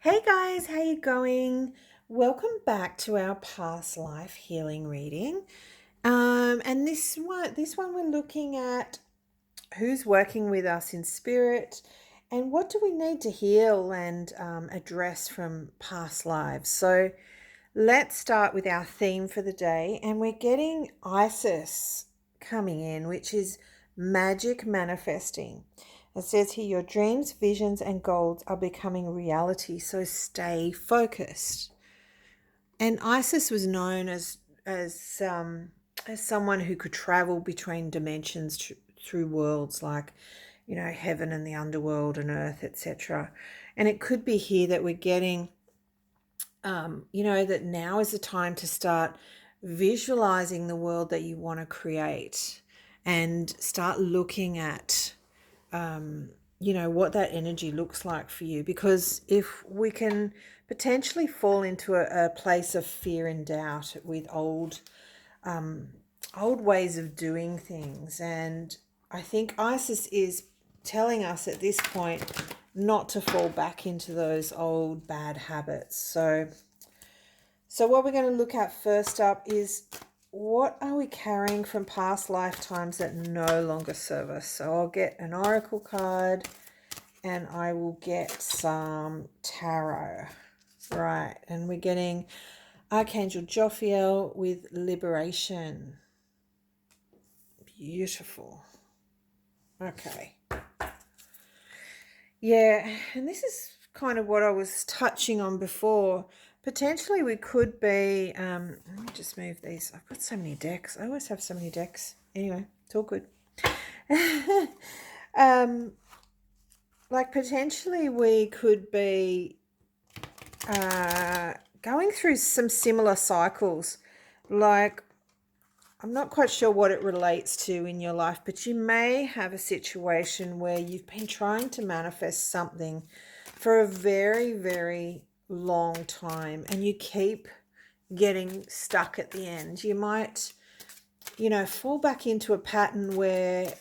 Hey guys, how you going? Welcome back to our past life healing reading. And this one we're looking at who's working with us in spirit and what do we need to heal and address from past lives. So let's start with our theme for the day, and we're getting Isis coming in, which is magic manifesting. It says here, your dreams, visions, and goals are becoming reality, so stay focused. And Isis was known as someone who could travel between dimensions through worlds like, heaven and the underworld and earth, etc. And it could be here that we're getting, that now is the time to start visualizing the world that you want to create and start looking at what that energy looks like for you. Because if we can potentially fall into a place of fear and doubt with old ways of doing things, and I think Isis is telling us at this point not to fall back into those old bad habits. So what we're going to look at first up is, what are we carrying from past lifetimes that no longer serve us? So I'll get an oracle card and I will get some tarot. Right, and we're getting Archangel Jophiel with liberation. Beautiful. Okay. Yeah, and this is kind of what I was touching on before. Potentially we could be, let me just move these. I've got so many decks. I always have so many decks. Anyway, it's all good. Like potentially we could be going through some similar cycles. Like, I'm not quite sure what it relates to in your life, but you may have a situation where you've been trying to manifest something for a very, very long time and you keep getting stuck at the end. You might, fall back into a pattern where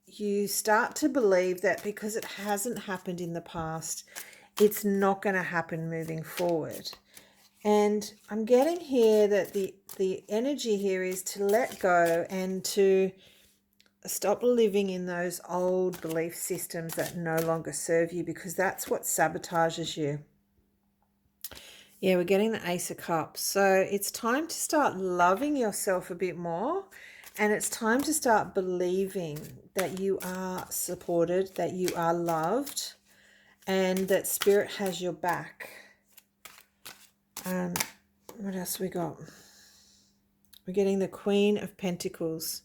you start to believe that because it hasn't happened in the past, it's not going to happen moving forward. And I'm getting here that the energy here is to let go and to stop living in those old belief systems that no longer serve you, because that's what sabotages you. Yeah, we're getting the Ace of Cups. So it's time to start loving yourself a bit more, and it's time to start believing that you are supported, that you are loved, and that Spirit has your back. What else we got? We're getting the Queen of Pentacles.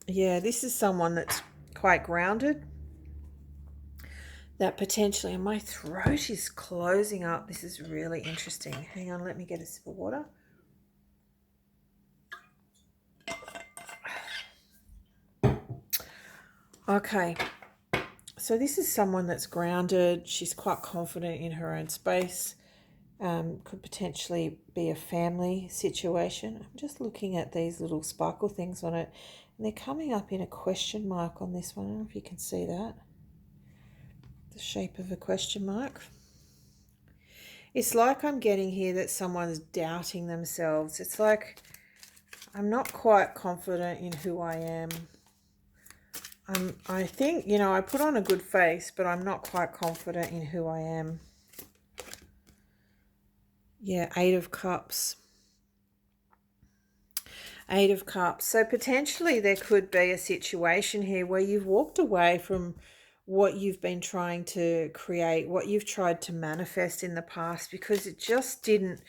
Yeah, this is someone that's quite grounded. That potentially, and my throat is closing up. This is really interesting. Hang on, let me get a sip of water. Okay, so this is someone that's grounded. She's quite confident in her own space. Could potentially be a family situation. I'm just looking at these little sparkle things on it, and they're coming up in a question mark on this one. I don't know if you can see that. The shape of a question mark. It's like I'm getting here that someone's doubting themselves. It's like, I'm not quite confident in who I am. I think, I put on a good face, but I'm not quite confident in who I am. Yeah, Eight of Cups. Eight of Cups. So potentially there could be a situation here where you've walked away from what you've been trying to create, what you've tried to manifest in the past, because it just didn't,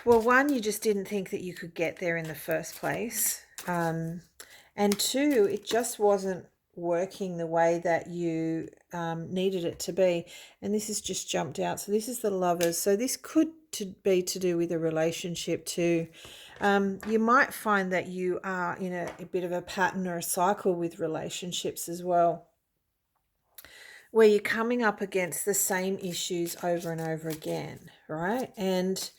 well, one, you just didn't think that you could get there in the first place. And two, it just wasn't working the way that you needed it to be. And this has just jumped out. So this is the Lovers. So this could be to do with a relationship too. You might find that you are in a bit of a pattern or a cycle with relationships as well, where you're coming up against the same issues over and over again, right? And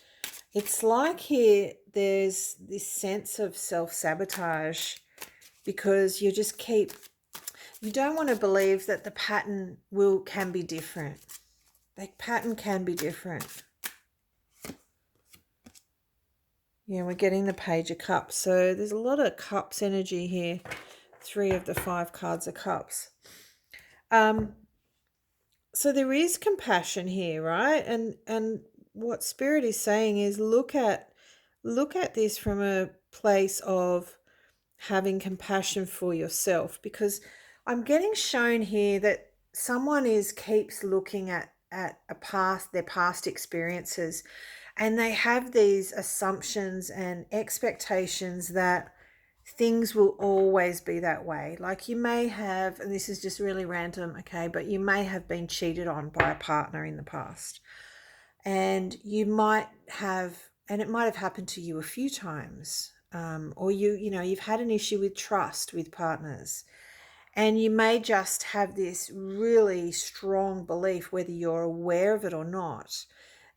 it's like here there's this sense of self-sabotage, because you just keep, You don't want to believe that the pattern can be different. The pattern can be different. Yeah, we're getting the Page of Cups. So there's a lot of Cups energy here. 3 of the 5 cards of Cups. So there is compassion here, right? And what Spirit is saying is look at this from a place of having compassion for yourself, because I'm getting shown here that someone keeps looking at their past experiences, and they have these assumptions and expectations that things will always be that way. Like you may have, and this is just really random, okay, but you may have been cheated on by a partner in the past, and you might have, and it might have happened to you a few times, or you've had an issue with trust with partners, and you may just have this really strong belief, whether you're aware of it or not,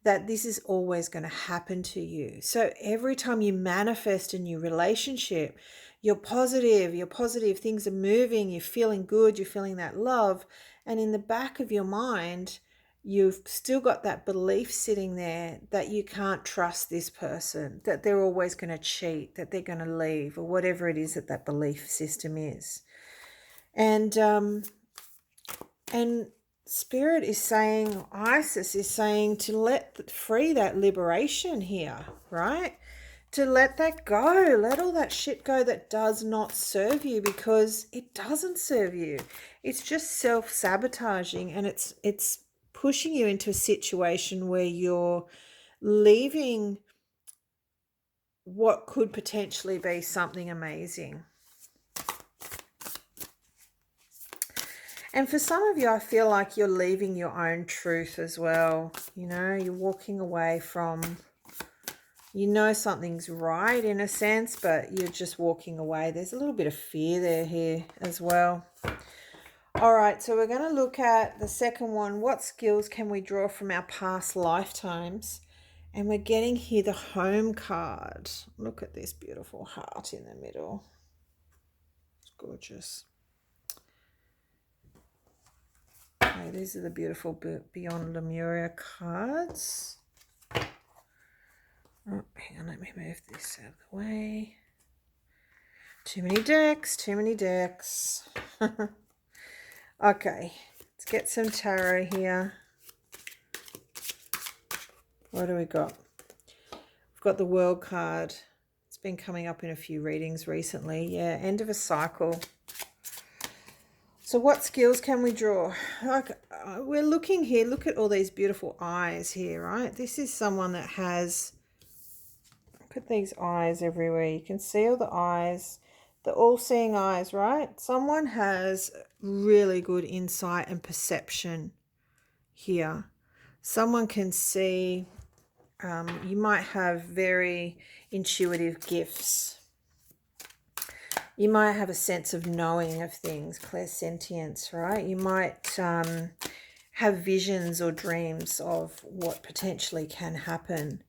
that this is always going to happen to you. So every time you manifest a new relationship, you're positive, things are moving, you're feeling good, you're feeling that love, and in the back of your mind, you've still got that belief sitting there that you can't trust this person, that they're always going to cheat, that they're going to leave, or whatever it is that belief system is. And Spirit is saying, Isis is saying to let free that liberation here, right? To let that go, let all that shit go that does not serve you, because it doesn't serve you. It's just self-sabotaging, and it's pushing you into a situation where you're leaving what could potentially be something amazing. And for some of you, I feel like you're leaving your own truth as well. You know, you're walking away from, you know, something's right in a sense, but you're just walking away. There's a little bit of fear here as well. All right, so we're going to look at the second one. What skills can we draw from our past lifetimes? And we're getting here the Home card. Look at this beautiful heart in the middle. It's gorgeous. Okay, these are the beautiful Beyond Lemuria cards. Oh, hang on, let me move this out of the way. Too many decks. Okay, let's get some tarot here. What do we got? We've got the World card. It's been coming up in a few readings recently. Yeah, end of a cycle. So what skills can we draw? Like, we're looking here. Look at all these beautiful eyes here, right? This is someone that has, look at these eyes everywhere. You can see all the eyes, the all-seeing eyes, right? Someone has really good insight and perception here. Someone can see, you might have very intuitive gifts. You might have a sense of knowing of things, clairsentience, right? You might have visions or dreams of what potentially can happen.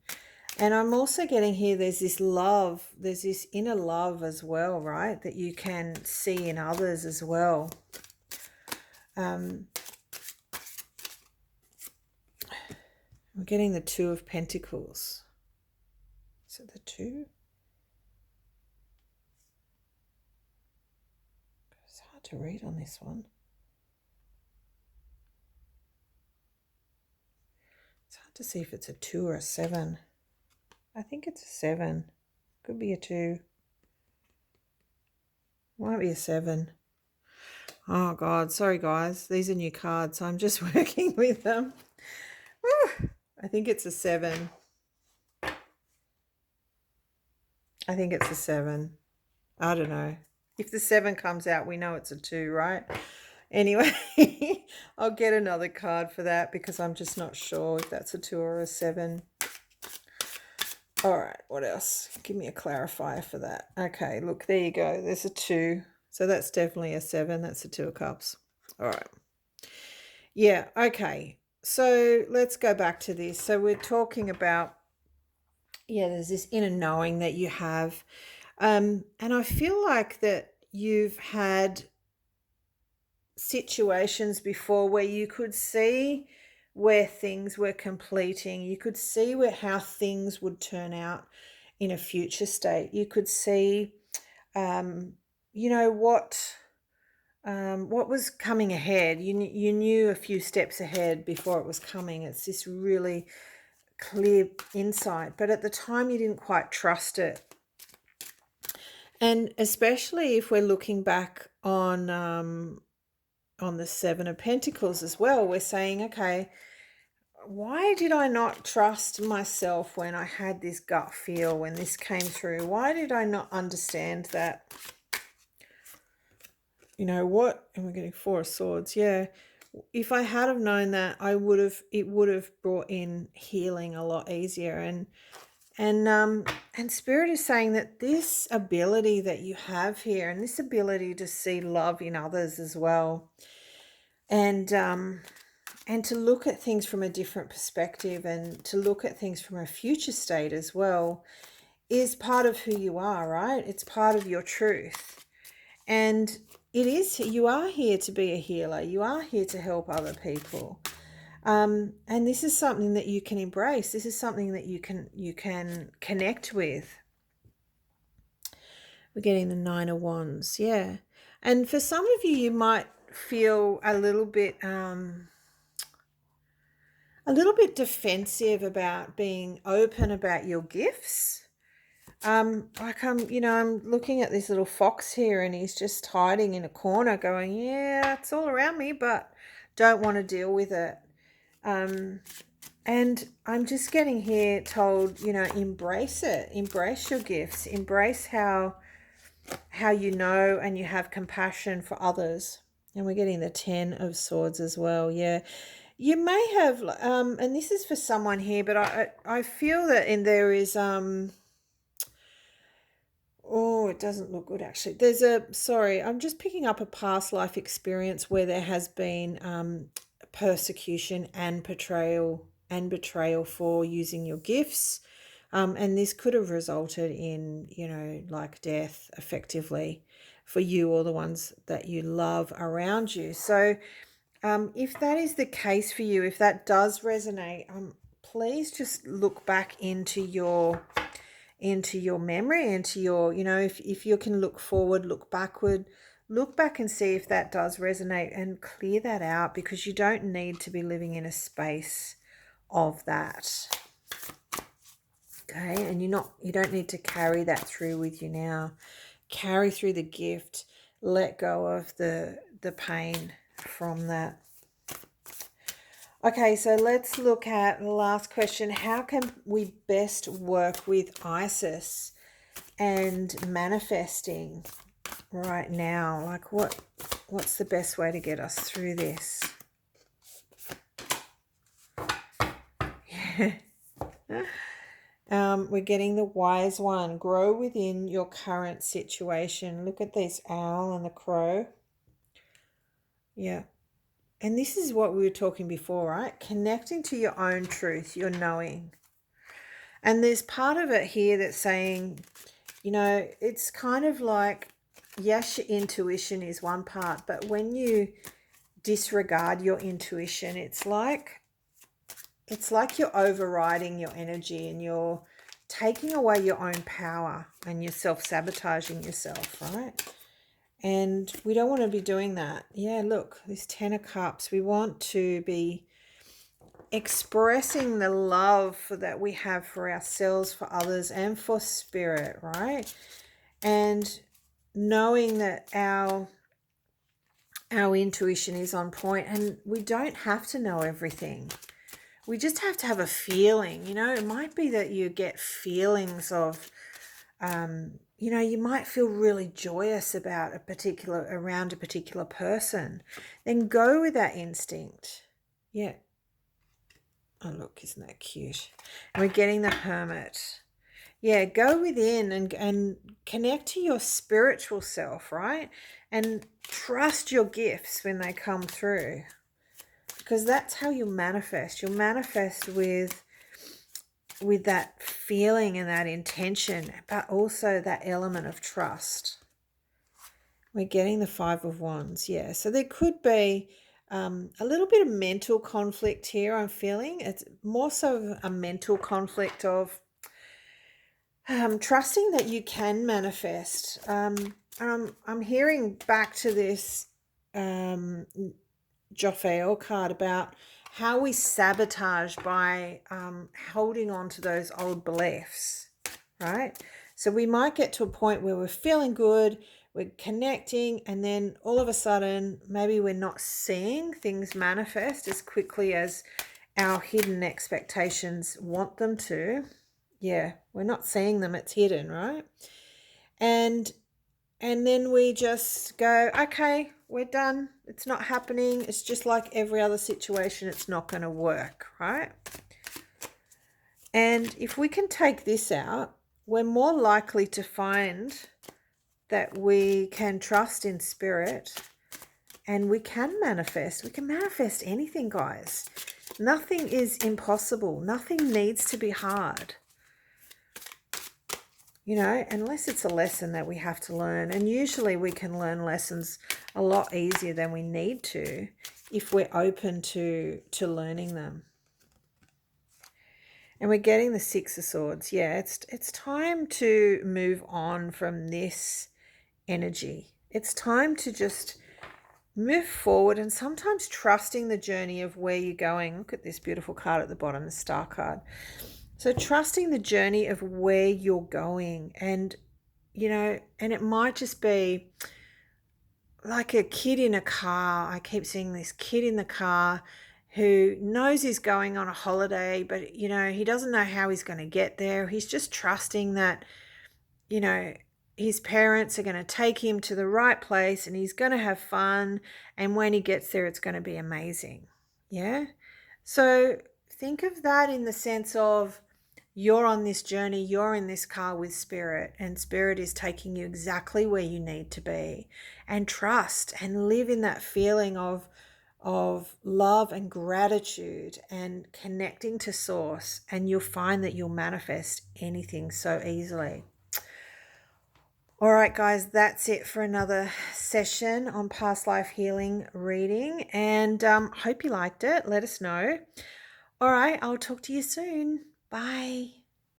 And I'm also getting here, there's this love, there's this inner love as well, right? That you can see in others as well. I'm getting the Two of Pentacles. Is it the two? It's hard to read on this one. It's hard to see if it's a 2 or a 7. I think it's a 7. Could be a 2. Might be a 7. Oh, God. Sorry, guys. These are new cards. So I'm just working with them. Whew. I think it's a 7. I think it's a 7. I don't know. If the 7 comes out, we know it's a 2, right? Anyway, I'll get another card for that because I'm just not sure if that's a 2 or a 7. All right, what else? Give me a clarifier for that. Okay, look, there you go. There's a 2. So that's definitely a 7. That's a 2 of Cups. All right. Yeah, okay. So let's go back to this. So we're talking about, yeah, there's this inner knowing that you have. And I feel like that you've had situations before where you could see where things were completing. You could see how things would turn out in a future state. You could see, you know, what was coming ahead. You knew a few steps ahead before it was coming. It's this really clear insight, but at the time you didn't quite trust it. And especially if we're looking back on the Seven of Pentacles as well, we're saying, okay, why did I not trust myself when I had this gut feel, when this came through? Why did I not understand that? You know what? And we're getting Four of Swords. Yeah. If I had have known that, it would have brought in healing a lot easier. And Spirit is saying that this ability that you have here, and this ability to see love in others as well, and to look at things from a different perspective, and to look at things from a future state as well, is part of who you are, right? It's part of your truth. And you are here to be a healer. You are here to help other people. And this is something that you can embrace. This is something that you can connect with. We're getting the Nine of Wands, yeah. And for some of you, you might feel a little bit defensive about being open about your gifts. Like I'm looking at this little fox here, and he's just hiding in a corner going, yeah, it's all around me, but don't want to deal with it. And I'm just getting here told, embrace it, embrace your gifts, embrace how you know and you have compassion for others. And we're getting the Ten of Swords as well. Yeah, you may have, and this is for someone here, but I feel that there is oh, it doesn't look good actually. I'm just picking up a past life experience where there has been persecution and betrayal for using your gifts. And this could have resulted in, like death effectively for you or the ones that you love around you. So if that is the case for you, if that does resonate, please just look back into your memory, into your, if you can look forward, look backward, look back and see if that does resonate, and clear that out, because you don't need to be living in a space of that. Okay, and you don't need to carry that through with you now. Carry through the gift, let go of the pain from that. Okay, so let's look at the last question. How can we best work with Isis and manifesting right now? Like what's the best way to get us through this? We're getting the Wise One. Grow within your current situation. Look at this owl and the crow. Yeah. And this is what we were talking before, right? Connecting to your own truth, your knowing. And there's part of it here that's saying, it's kind of like, yes, your intuition is one part, but when you disregard your intuition, it's like you're overriding your energy, and you're taking away your own power, and you're self-sabotaging yourself, right? And we don't want to be doing that. Yeah, look, this Ten of Cups. We want to be expressing the love that we have for ourselves, for others, and for spirit, right? And knowing that our intuition is on point, and we don't have to know everything. We just have to have a feeling. It might be that you get feelings of you might feel really joyous around a particular person. Then go with that instinct. Yeah. Oh, look, isn't that cute? And we're getting the Hermit. Yeah, go within and connect to your spiritual self, right? And trust your gifts when they come through. Because that's how you manifest. You'll manifest with that feeling and that intention, but also that element of trust. We're getting the Five of Wands. Yeah. So there could be a little bit of mental conflict here, I'm feeling. It's more so a mental conflict of trusting that you can manifest. I'm hearing back to this Jophiel card about how we sabotage by holding on to those old beliefs, right? So we might get to a point where we're feeling good, we're connecting, and then all of a sudden, maybe we're not seeing things manifest as quickly as our hidden expectations want them to. Yeah, we're not seeing them, it's hidden, right? And then we just go, okay, we're done. It's not happening. It's just like every other situation. It's not going to work, right? And if we can take this out, we're more likely to find that we can trust in spirit and we can manifest. We can manifest anything, guys. Nothing is impossible. Nothing needs to be hard. You know, unless it's a lesson that we have to learn. And usually we can learn lessons a lot easier than we need to if we're open to learning them. And we're getting the Six of Swords. Yeah, it's time to move on from this energy. It's time to just move forward and sometimes trusting the journey of where you're going. Look at this beautiful card at the bottom, the Star card. So trusting the journey of where you're going, and, you know, and it might just be like a kid in a car. I keep seeing this kid in the car who knows he's going on a holiday, but, you know, he doesn't know how he's going to get there. He's just trusting that, you know, his parents are going to take him to the right place and he's going to have fun. And when he gets there, it's going to be amazing. Yeah. So think of that in the sense of, you're on this journey, you're in this car with spirit, and spirit is taking you exactly where you need to be. And trust and live in that feeling of love and gratitude and connecting to source, and you'll find that you'll manifest anything so easily. All right, guys, that's it for another session on past life healing reading, and hope you liked it. Let us know. All right, I'll talk to you soon. Bye.